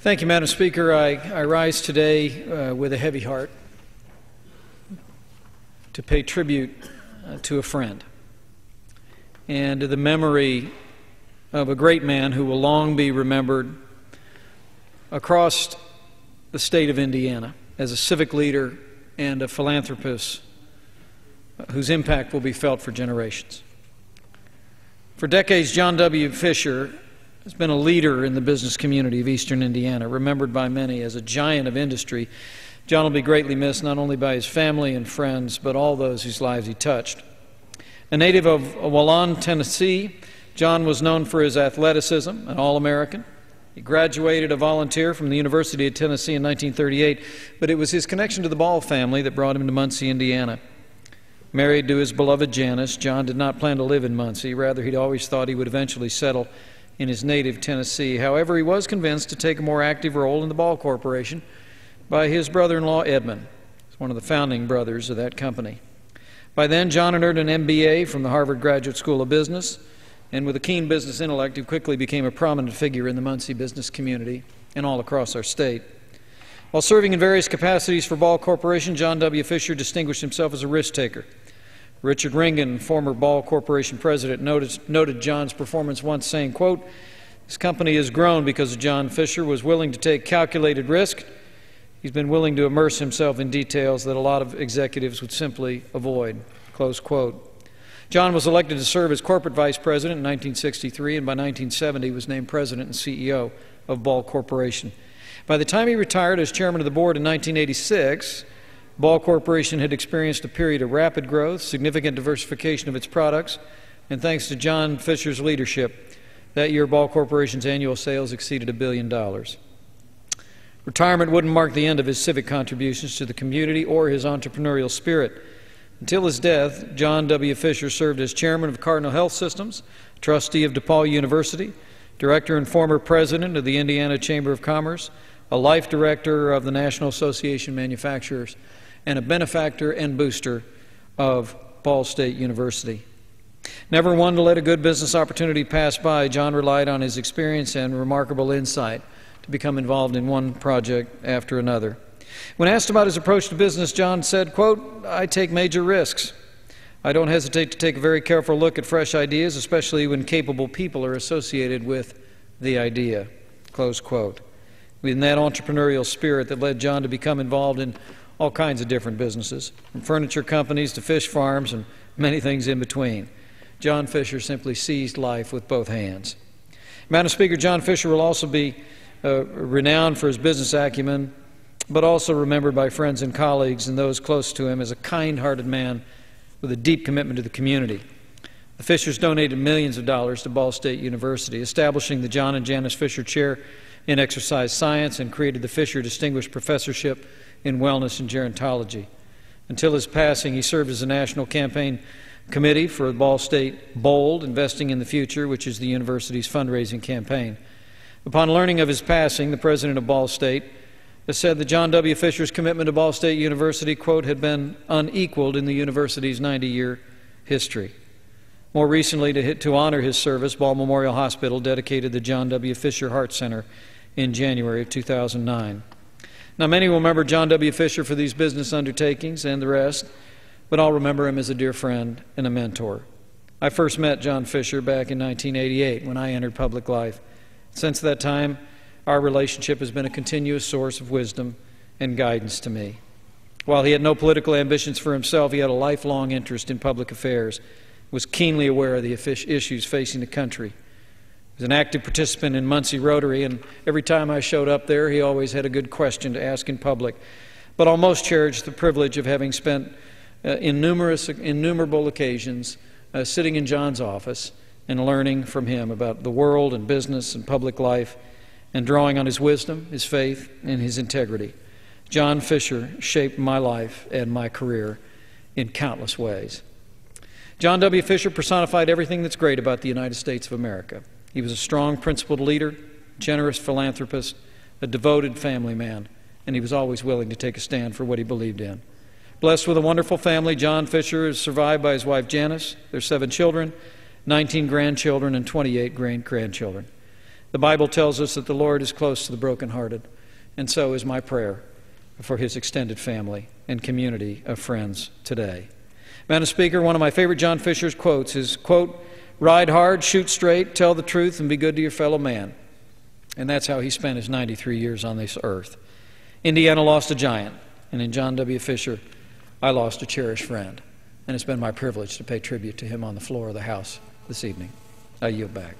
Thank you, Madam Speaker. I rise today with a heavy heart to pay tribute to a friend and to the memory of a great man who will long be remembered across the state of Indiana as a civic leader and a philanthropist whose impact will be felt for generations. For decades, John W. Fisher has been a leader in the business community of eastern Indiana, remembered by many as a giant of industry. John will be greatly missed not only by his family and friends, but all those whose lives he touched. A native of Wallan, Tennessee, John was known for his athleticism, an All-American. He graduated a volunteer from the University of Tennessee in 1938, but it was his connection to the Ball family that brought him to Muncie, Indiana. Married to his beloved Janice, John did not plan to live in Muncie. Rather, he'd always thought he would eventually settle in his native Tennessee. However, he was convinced to take a more active role in the Ball Corporation by his brother-in-law, Edmund. He's one of the founding brothers of that company. By then, John had earned an MBA from the Harvard Graduate School of Business, and with a keen business intellect, he quickly became a prominent figure in the Muncie business community and all across our state. While serving in various capacities for Ball Corporation, John W. Fisher distinguished himself as a risk-taker. Richard Ringen, former Ball Corporation president, noted John's performance once, saying, quote, "This company has grown because John Fisher was willing to take calculated risk. He's been willing to immerse himself in details that a lot of executives would simply avoid," close quote. John was elected to serve as corporate vice president in 1963, and by 1970 was named president and CEO of Ball Corporation. By the time he retired as chairman of the board in 1986, Ball Corporation had experienced a period of rapid growth, significant diversification of its products, and thanks to John Fisher's leadership, that year Ball Corporation's annual sales exceeded $1 billion. Retirement wouldn't mark the end of his civic contributions to the community or his entrepreneurial spirit. Until his death, John W. Fisher served as chairman of Cardinal Health Systems, trustee of DePaul University, director and former president of the Indiana Chamber of Commerce, a life director of the National Association of Manufacturers, and a benefactor and booster of Ball State University. Never one to let a good business opportunity pass by, John relied on his experience and remarkable insight to become involved in one project after another. When asked about his approach to business, John said, quote, "I take major risks. I don't hesitate to take a very careful look at fresh ideas, especially when capable people are associated with the idea," close quote. In that entrepreneurial spirit that led John to become involved in all kinds of different businesses, from furniture companies to fish farms and many things in between. John Fisher simply seized life with both hands. Madam Speaker, John Fisher will also be renowned for his business acumen, but also remembered by friends and colleagues and those close to him as a kind-hearted man with a deep commitment to the community. The Fishers donated millions of dollars to Ball State University, establishing the John and Janice Fisher Chair in Exercise Science, and created the Fisher Distinguished Professorship in Wellness and Gerontology. Until his passing, he served as a national campaign committee for Ball State Bold, Investing in the Future, which is the university's fundraising campaign. Upon learning of his passing, the president of Ball State has said that John W. Fisher's commitment to Ball State University, quote, had been unequaled in the university's 90-year history. More recently, to honor his service, Ball Memorial Hospital dedicated the John W. Fisher Heart Center in January of 2009. Now, many will remember John W. Fisher for these business undertakings and the rest, but I'll remember him as a dear friend and a mentor. I first met John Fisher back in 1988 when I entered public life. Since that time, our relationship has been a continuous source of wisdom and guidance to me. While he had no political ambitions for himself, he had a lifelong interest in public affairs, was keenly aware of the issues facing the country. He was an active participant in Muncie Rotary, and every time I showed up there, he always had a good question to ask in public. But I'll most cherish the privilege of having spent innumerable occasions sitting in John's office and learning from him about the world and business and public life, and drawing on his wisdom, his faith, and his integrity. John Fisher shaped my life and my career in countless ways. John W. Fisher personified everything that's great about the United States of America. He was a strong, principled leader, generous philanthropist, a devoted family man, and he was always willing to take a stand for what he believed in. Blessed with a wonderful family, John Fisher is survived by his wife Janice, their 7 children, 19 grandchildren, and 28 great-grandchildren. The Bible tells us that the Lord is close to the brokenhearted, and so is my prayer for his extended family and community of friends today. Madam Speaker, one of my favorite John Fisher's quotes is, quote, "Ride hard, shoot straight, tell the truth, and be good to your fellow man." And that's how he spent his 93 years on this earth. Indiana lost a giant, and in John W. Fisher, I lost a cherished friend. And it's been my privilege to pay tribute to him on the floor of the House this evening. I yield back.